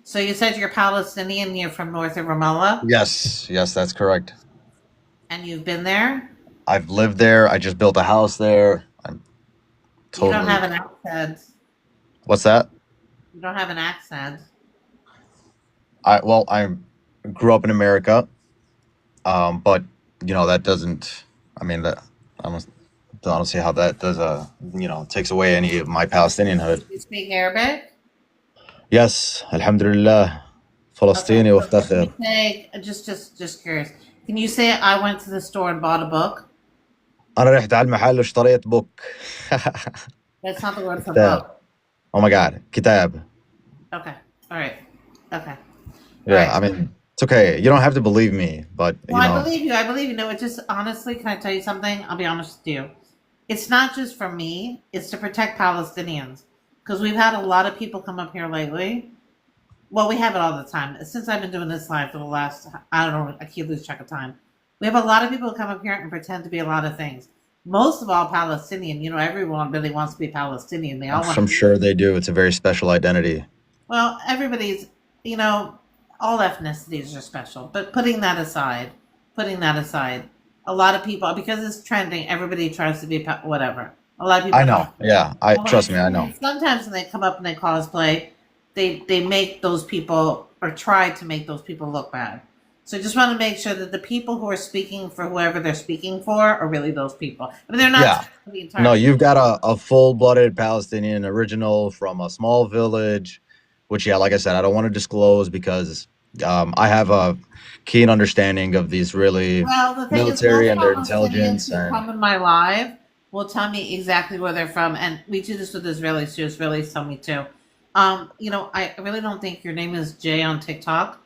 So you said you're Palestinian, you're from north of Ramallah, Yes, that's correct. and you've been there? I've lived there. I just built a house there. I'm You don't totally. have an accent. What's that? You don't have an accent. I grew up in America, but that doesn't. I mean that I don't see how that does takes away any of my Palestinianhood. You speak Arabic? Yes, Alhamdulillah, Okay, فلسطيني so can you وافتخر. say, just curious, can you say I went to the store and bought a book? أنا رحت على المحل واشتريت بوك. That's not the word for كتاب. book. Oh my God, كتاب. Okay, all right, okay, all Yeah, right. I mean it's okay. You don't have to believe me, but No, I believe you. I believe you. No, it just honestly, can I tell you something? I'll be honest with you. It's not just for me, it's to protect Palestinians. Because we've had a lot of people come up here lately. Well, we have it all the time. Since I've been doing this live for the last, I don't know, I keep lose track of time. We have a lot of people who come up here and pretend to be a lot of things. Most of all, Palestinian. You know, everyone really wants to be Palestinian. They all want I'm to be. sure they do. It's a very special identity. Well, everybody's, you know, all ethnicities are special. But putting that aside, a lot of people, because it's trending, everybody tries to be whatever. A lot of people I come know. up. Yeah, I Well, trust me. I know. sometimes when they come up and they cosplay, they make those people or try to make those people look bad. So I just want to make sure that the people who are speaking for whoever they're speaking for are really those people. I mean, they're not Yeah. speaking for the No, entire. you've got a full-blooded Palestinian original from a small village, which, yeah, like I said, I don't want to disclose because I have a keen understanding of these really Well, the thing is, military most and their Palestinians intelligence. who And come in my live will tell me exactly where they're from, and we do this with Israelis too. Israelis tell me too. I really don't think your name is Jay on TikTok.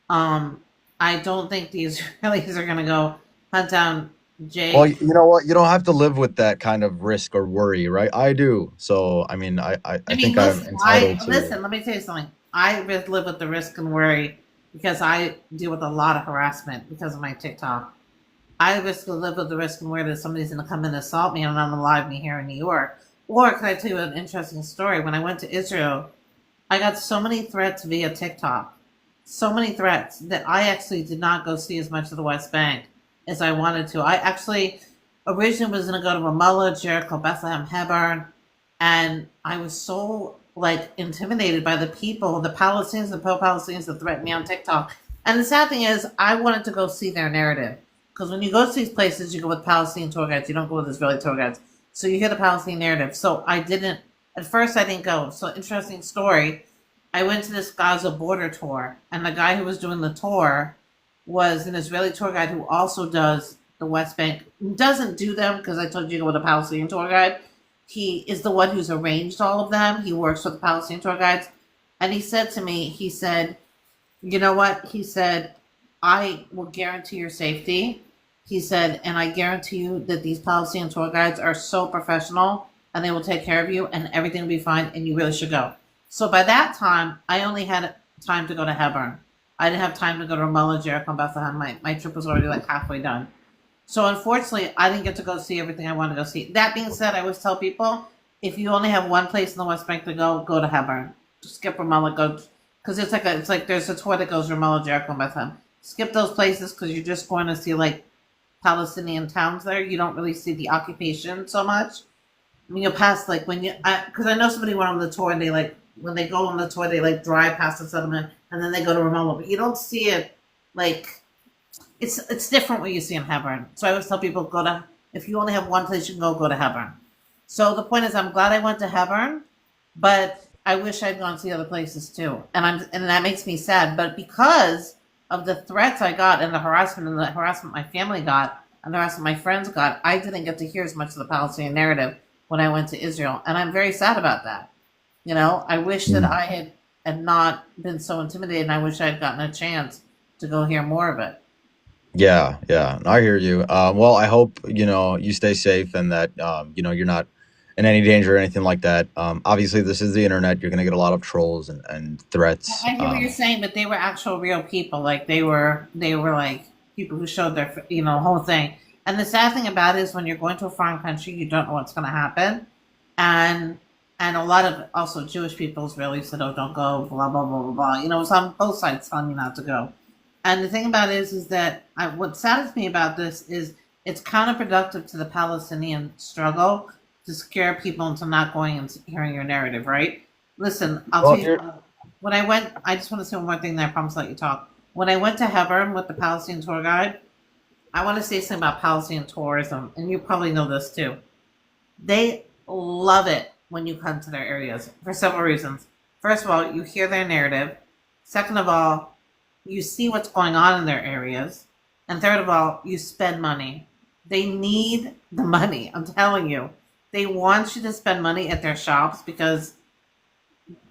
Um, I don't think the Israelis are going to go hunt down well, Jay. you know what? You don't have to live with that kind of risk or worry, right? I do. So, I mean, I I mean, think I'm listen, entitled to. listen. Let me tell you something. I live with the risk and worry because I deal with a lot of harassment because of my TikTok. I risk to live with the risk and worry that somebody's going to come and assault me and unalive me here in New York. Or can I tell you an interesting story? When I went to Israel, I got so many threats via TikTok, so many threats that I actually did not go see as much of the West Bank as I wanted to. I actually originally was going to go to Ramallah, Jericho, Bethlehem, Hebron, and I was so like intimidated by the people, the Palestinians, the pro-Palestinians that threatened me on TikTok. And the sad thing is, I wanted to go see their narrative because when you go to these places, you go with Palestinian tour guides. You don't go with Israeli tour guides, so you hear the Palestinian narrative. So I didn't. At first, I didn't go. So interesting story. I went to this Gaza border tour, and the guy who was doing the tour was an Israeli tour guide who also does the West Bank. Doesn't do them because I told you to go with a Palestinian tour guide. He is the one who's arranged all of them. He works with the Palestinian tour guides. And he said to me, he said, you know what? He said, I will guarantee your safety. He said, and I guarantee you that these Palestinian tour guides are so professional and they will take care of you and everything will be fine and you really should go. So by that time, I only had time to go to Hebron. I didn't have time to go to Ramallah, Jericho, and Bethlehem. My trip was already like halfway done. So unfortunately, I didn't get to go see everything I wanted to go see. That being said, I always tell people if you only have one place in the West Bank to go to Hebron. Skip Ramallah, go because it's like there's a tour that goes Ramallah, Jericho, and Bethlehem. Skip those places because you're just going to see like Palestinian towns there. You don't really see the occupation so much. I mean, you'll pass like when you because I know somebody went on the tour and they like when they go on the tour they like drive past the settlement and then they go to Ramallah, but you don't see it like it's different what you see in Hebron. So I always tell people go to if you only have one place you can go to Hebron. So the point is I'm glad I went to Hebron, but I wish I'd gone to the other places too. And that makes me sad. But because of the threats I got and the harassment my family got and the harassment my friends got, I didn't get to hear as much of the Palestinian narrative when I went to Israel. And I'm very sad about that. You know, I wish that Mm. I had not been so intimidated and I wish I'd gotten a chance to go hear more of it. Yeah, yeah, I hear you. Well, I hope you stay safe and that you're not in any danger or anything like that. Obviously, this is the internet. You're gonna get a lot of trolls and threats. I hear what you're saying, but they were actual real people. Like they were like people who showed their, whole thing. And the sad thing about it is when you're going to a foreign country, you don't know what's going to happen. And And a lot of also Jewish people, Israelis said, "Oh, don't go," blah blah blah blah blah. You know, it's on both sides telling me not to go. And the thing about it is that what saddens me about this is it's counterproductive to the Palestinian struggle to scare people into not going and hearing your narrative, right? Listen, I'll tell Well, you, you're when I went, I just want to say one more thing, then I promise to let you talk. When I went to Hebron with the Palestinian tour guide, I want to say something about Palestinian tourism, and you probably know this too. They love it when you come to their areas for several reasons. First of all, you hear their narrative. Second of all, you see what's going on in their areas. And third of all, you spend money. They need the money. I'm telling you. They want you to spend money at their shops because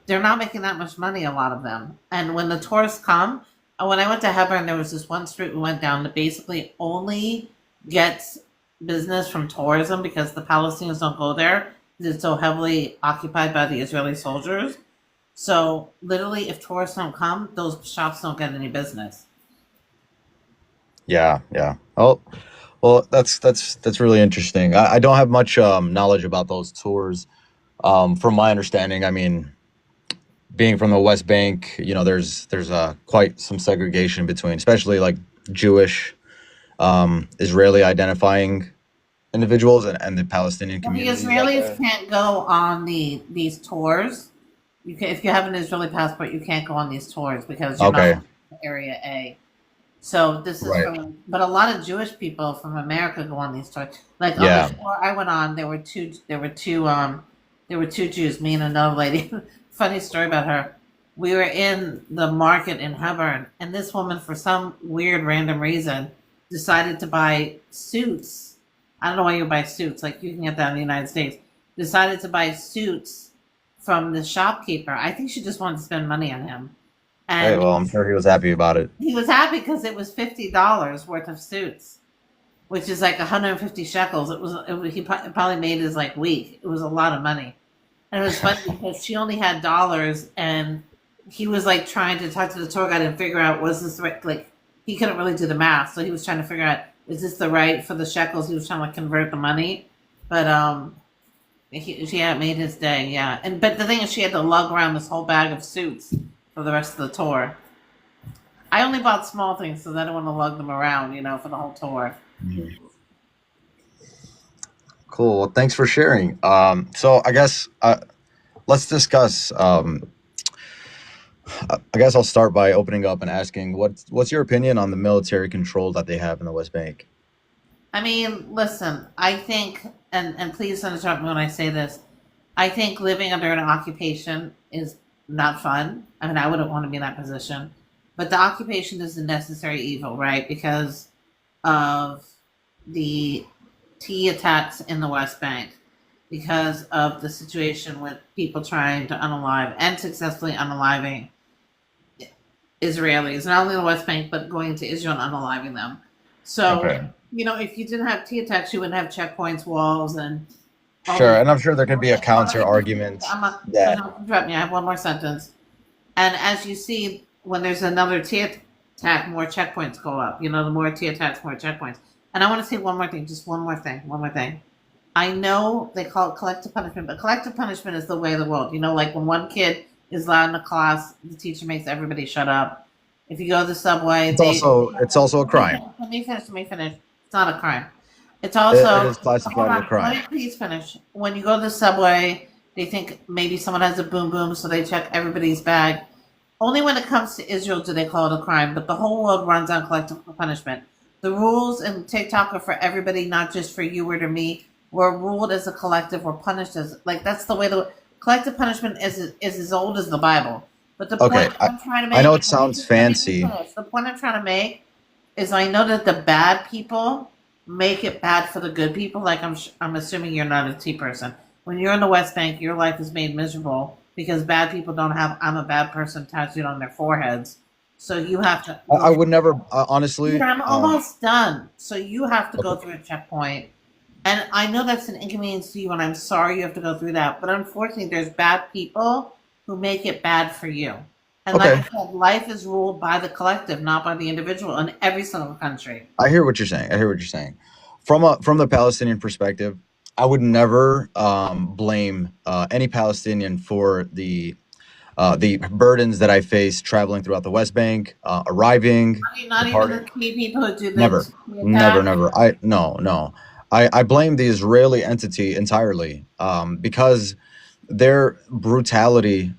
they're not making that much money, a lot of them. And when the tourists come, when I went to Hebron, there was this one street we went down that basically only gets business from tourism because the Palestinians don't go there because it's so heavily occupied by the Israeli soldiers. So literally, if tourists don't come, those shops don't get any business. yeah, yeah. Oh, well, that's really interesting. I don't have much knowledge about those tours. From my understanding, I mean, being from the West Bank, there's quite some segregation between, especially like Jewish, Israeli identifying individuals and the Palestinian Well, the community that Israelis there. can't go on these tours. You can, if you have an Israeli passport, you can't go on these tours because you're not Okay, from Area A. So this is right. from, but a lot of Jewish people from America go on these tours. Like on the Yeah. tour I went on, there were two Jews, me and another lady. Funny story about her. We were in the market in Hebron, and this woman, for some weird random reason, decided to buy suits. I don't know why you buy suits. Like you can get that in the United States. Decided to buy suits from the shopkeeper. I think she just wanted to spend money on him, Hey, and well, I'm sure he was happy about it. he was happy because it was $50 worth of suits, which is like 150 shekels. He probably made his like week. It was a lot of money, and it was funny because she only had dollars, and he was like trying to talk to the tour guide and figure out was this right. Like he couldn't really do the math, so he was trying to figure out is this the right for the shekels. He was trying to convert the money, but yeah, it made his day. Yeah, and but the thing is, she had to lug around this whole bag of suits for the rest of the tour. I only bought small things because I don't want to lug them around, for the whole tour. Mhm. Cool. Well, thanks for sharing. So I guess let's discuss. I guess I'll start by opening up and asking what's your opinion on the military control that they have in the West Bank? I mean, listen, I think, and please don't interrupt me when I say this, I think living under an occupation is not fun. I mean, I wouldn't want to be in that position. But the occupation is a necessary evil, right? Because of the T attacks in the West Bank, because of the situation with people trying to unalive and successfully unaliving Israelis, not only in the West Bank, but going to Israel and unaliving them. So, Okay. if you didn't have T attacks, you wouldn't have checkpoints, walls, and all Sure, these. and I'm sure there could be a counter argument So that. don't interrupt me. I have one more sentence. And as you see, when there's another T attack, more checkpoints go up. The more T attacks, more checkpoints. And I want to say one more thing, just one more thing. I know they call it collective punishment, but collective punishment is the way of the world. Like when one kid is loud in a class, the teacher makes everybody shut up. If you go to the subway, It's also a crime. let me finish. Let me finish. It's not a crime. It's It also is hold classified as a on. Let crime. me please finish. When you go to the subway, they think maybe someone has a boom boom, so they check everybody's bag. Only when it comes to Israel do they call it a crime, but the whole world runs on collective punishment. The rules in TikTok are for everybody, not just for you or to me. We're ruled as a collective. We're punished as like that's the way the collective punishment is as old as the Bible. But the Okay, point I'm trying to I know make, it sounds let me fancy. finish. The point I'm trying to make is I know that the bad people make it bad for the good people. Like I'm assuming you're not a tea person. When you're in the West Bank, your life is made miserable because bad people don't have "I'm a bad person" tattooed on their foreheads. So you have to I go. would never, honestly. I'm almost done. So you have to go Okay, through a checkpoint. And I know that's an inconvenience to you, and I'm sorry you have to go through that. But unfortunately, there's bad people who make it bad for you. And like I okay, said, life is ruled by the collective, not by the individual in every single country. I hear what you're saying. I hear what you're saying. From the Palestinian perspective, I would never blame any Palestinian for the burdens that I face traveling throughout the West Bank, arriving, I mean, not even departing. the key people who do Never, the never, attack. never. I no, no. I blame the Israeli entity entirely because their brutality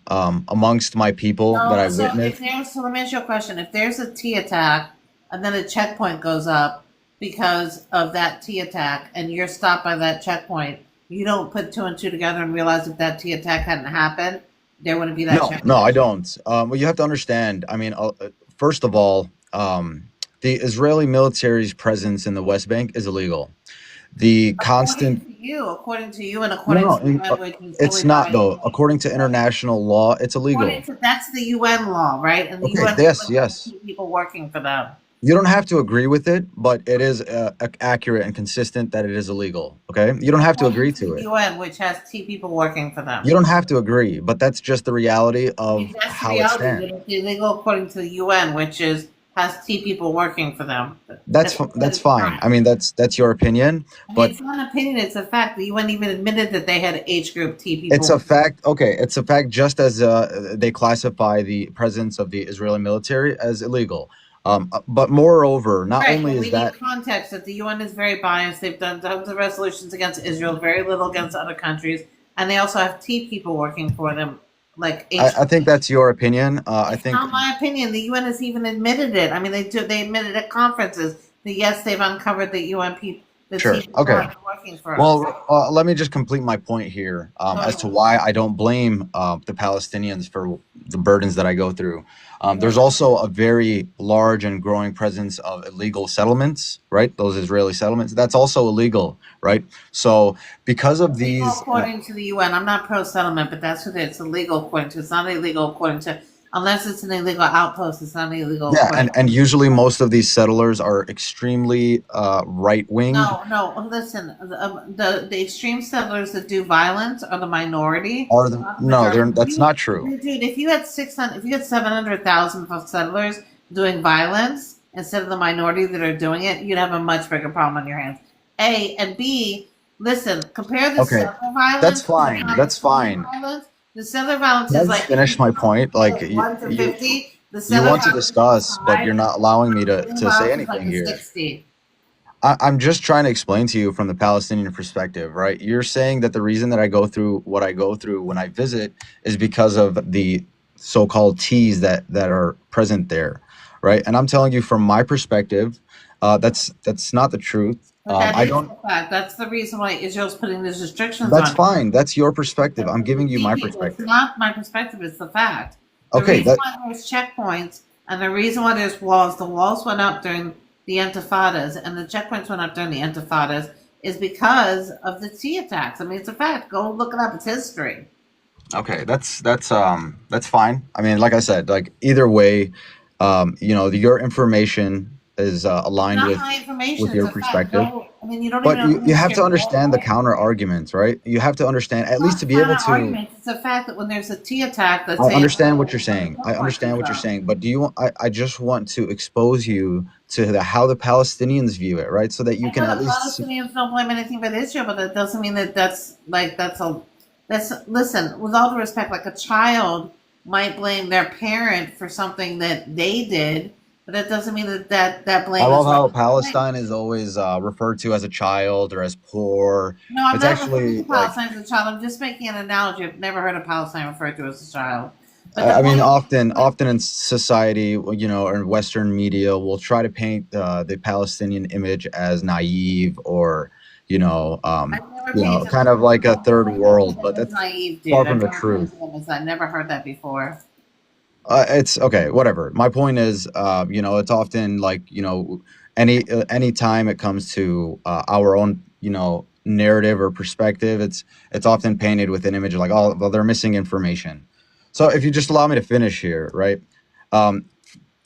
amongst my people that No, I so if witnessed. there's, so let me ask you a question. If there's a T attack and then a checkpoint goes up because of that T attack and you're stopped by that checkpoint, you don't put two and two together and realize if that T attack hadn't happened, there wouldn't be that No, no, checkpoint. I don't. Well, you have to understand. I mean, first of all, the Israeli military's presence in the West Bank is illegal. The constant According to you, and No, according no, to the UN, which is it's fully not though. violated. According to international law, it's According illegal. to that's the UN law, right? And the Okay, UN yes, has yes. people working for them. You don't have to agree with it, but it is accurate and consistent that it is illegal. Okay, you don't have to According agree to to the it. UN, which has T people working for them. You don't have to agree, but that's just the reality I mean, of that's the how it reality stands. that it's illegal according to the UN, which is has T people working for them. That's That's a fine. I crime. mean, that's your opinion, I mean, but it's not an opinion; it's a fact. The UN even admitted that they had age group T it's people. a fact. Okay, it's a fact. Just as they classify the presence of the Israeli military as illegal. But moreover, not Right, only but is we need that context that the UN is very biased. They've done tons of resolutions against Israel, very little against other countries, and they also have T people working for them, like H. I think that's your opinion. I It's think not my opinion. The UN has even admitted it. I mean, they do. They admitted at conferences that yes, they've uncovered the UN people, the T sure. people Okay. have been working for us. Well, let me just complete my point here as to So, why I don't blame the Palestinians for the burdens that I go through. There's right. also a very large and growing presence of illegal settlements, right? Those Israeli settlements. That's also illegal, right? So, because of Illegal these, according to the UN. I'm not pro settlement, but that's what it's illegal according to. It's not illegal according to, unless it's an illegal outpost. It's not illegal yeah, according. and usually most of these settlers are extremely right wing. No, no. Listen, the extreme settlers that do violence are the minority, Are the not the no? majority. They're that's not true. Dude, if you had 600, if you had 700,000 settlers doing violence instead of the minority that are doing it, you'd have a much bigger problem on your hands. A and B. Listen, compare the Okay, settler that's violence to the fine. That's Palestinian fine. violence. The settler violence Can I is just like finish my point? Like 1 to 50. The you settler want to violence is discuss, but five. you're not allowing me The to say violence is like anything a here. 60. I'm just trying to explain to you from the Palestinian perspective, right? You're saying that the reason that I go through what I go through when I visit is because of the so-called T's that are present there, right? And I'm telling you from my perspective, that's not the truth. But that I is don't. the fact. That's the reason why Israel's putting these restrictions That's on you. fine. That's your perspective. Because I'm of the giving you my TV. It's perspective. not my perspective, it's the fact. The Okay, reason that why there's checkpoints and the reason why there's walls, the walls went up during the intifadas and the checkpoints went up during the intifadas is because of the T attacks. I mean, it's a fact. Go look it up. It's history. okay. That's fine. I mean, like I said, like either way, your information is It's aligned not my information. with It's your a fact. perspective. Go. I mean, you don't even But know the you have history to of war, understand the right? counter arguments, right? You have to understand at least Not to be able counter to. arguments. It's a fact that when there's a T attack, the I same understand what you're when the saying. I checkpoint understand goes what you're up. saying. But do you want? I just want to expose you to how the Palestinians view it, right? So that you I can know at the least. Palestinians don't blame anything but Israel, but that doesn't mean that that's listen, with all due respect, like a child might blame their parent for something that they did, but that doesn't mean that I blame love is right. how Palestine is always referred to as a child or as poor. No, I'm It's not referring actually to like Palestine as a child. I'm just making an analogy. I've never heard of Palestine referred to as a child. But the I mean, point, often in society, or in Western media, will try to paint the Palestinian image as naive or, I've never painted kind of like a third world, but them as that's naive, far dude. from I've the never truth. painted them as that. Never heard that before. It's okay, whatever. My point is, it's often like, any time it comes to our own, narrative or perspective, it's often painted with an image of like, oh, well, they're missing information. So if you just allow me to finish here, right? Um,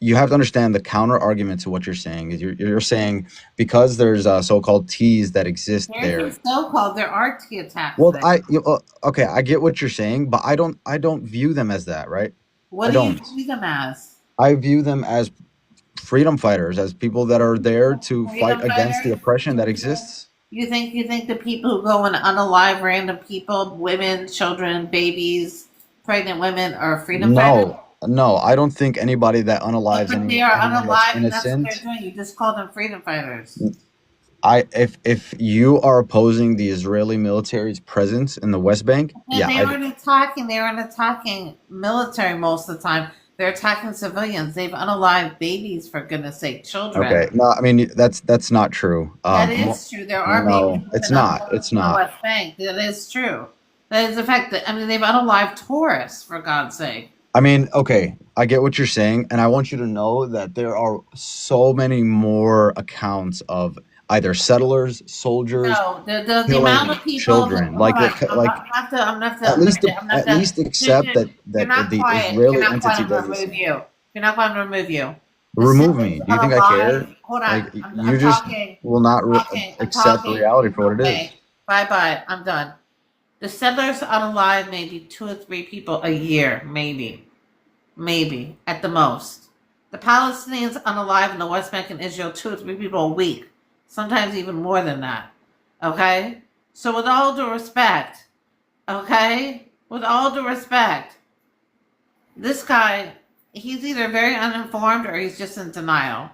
you have to understand the counter argument to what you're saying is you're saying because there's so-called T's that exist There's there. a so-called. There are T attacks Well, there. okay, I get what you're saying, but I don't view them as that, right? What I do you don't. see them as? I view them as freedom fighters, as people that are there to fight Freedom against the fighters? oppression that exists. You think the people who go and unalive random people, women, children, babies, pregnant women, are freedom fighters? No, no, I don't think anybody that But, unalives but they are anyone that's unalive, and that's what they're innocent. doing. You just call them freedom fighters. If you are opposing the Israeli military's presence in the West Bank, And yeah, they I aren't attacking. They aren't attacking military most of the time. They're attacking civilians. They've unalived babies, for goodness sake, children. okay. No, I mean that's not true. That is true. There are babies No, who've it's been not. unalive It's from the not. West Bank. That is true. That is a fact. That I mean, they've unalived tourists, for God's sake. I mean, okay, I get what you're saying, and I want you to know that there are so many more accounts of either settlers, soldiers No, the amount killing of people. children. Hold Like, on, I'm not at I'm least not I'm not at done. least accept Dude, that you're not the quiet. If you're Israeli not quiet, entity I'm does gonna the remove same. you. If you're not quiet, I'm gonna remove you. The Remove me. settlers Do you think I care? unalive. Hold on. Like, I'm you just talking. will not I'm accept talking. reality for what it is. Okay. Bye bye. I'm done. The settlers unalive maybe 2 or 3 people a year, maybe at the most. The Palestinians unalive in the West Bank and Israel 2 or 3 people a week, sometimes even more than that. Okay? So, with all due respect, okay? With all due respect, this guy, he's either very uninformed or he's just in denial.